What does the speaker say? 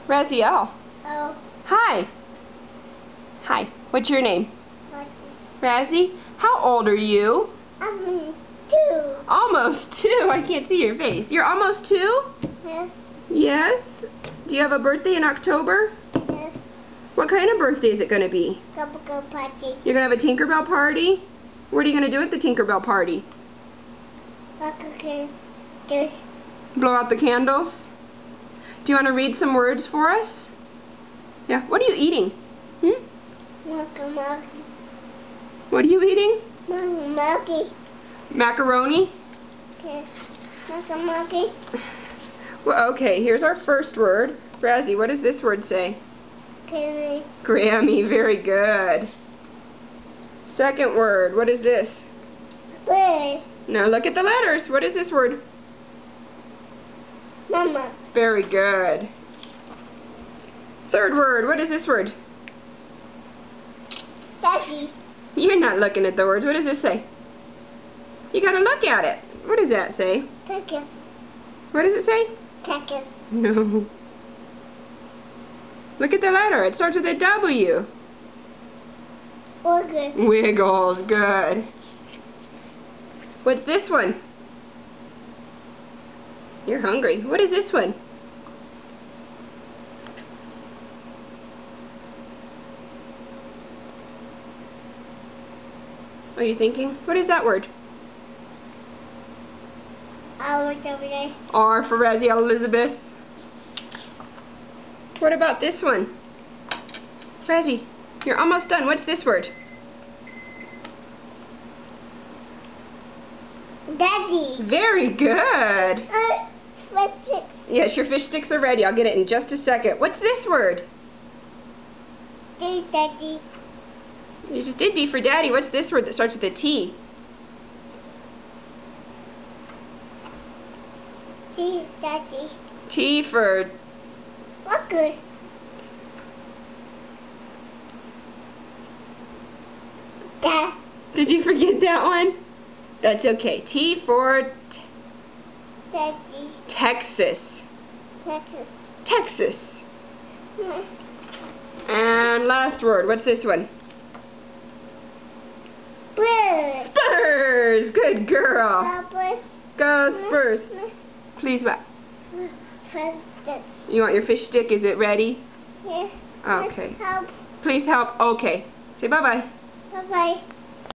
Raziel. Oh. Hi. Hi. What's your name? What Razzie. How old are you? is 2. Almost 2. I can't see your face. You're almost 2? Yes. Yes. Do you have a birthday in October? Yes. What kind of birthday is it going to be? Go party. You're going to have a Tinkerbell party? What are you going to do at the Tinkerbell party? Okay. Just Blow out the candles? Do you want to read some words for us? Yeah. What are you eating? monkey. What are you eating? Monkey. Macaroni? Yes. Monkey. Well, okay, here's our first word. Razzie, what does this word say? Grammy. Grammy, very good. Second word, what is this? Bird. Now look at the letters. What is this word? Mama. Very good. Third word, what is this word? Daddy. You're not looking at the words. What does this say? You gotta look at it. What does that say? Texas. What does it say? Texas. No. Look at the letter. It starts with a W. August. Wiggles, good. What's this one? You're hungry. What is this one? Are you thinking? What is that word? Our W. R for Raziel Elizabeth. What about this one? Razzie, you're almost done. What's this word? Daddy. Very good. Six. Yes, your fish sticks are ready. I'll get it in just a second. What's this word? Daddy. You just did D for daddy. What's this word that starts with a T? Daddy. T for... August. Dad. Did you forget that one? That's okay. T for Daddy. Texas. Texas. Texas. And last word. What's this one? Blue. Spurs. Good girl. Apples. Go Spurs. Please what? You want your fish stick? Is it ready? Yes. Okay. Help. Please help. Okay. Say bye-bye. Bye-bye.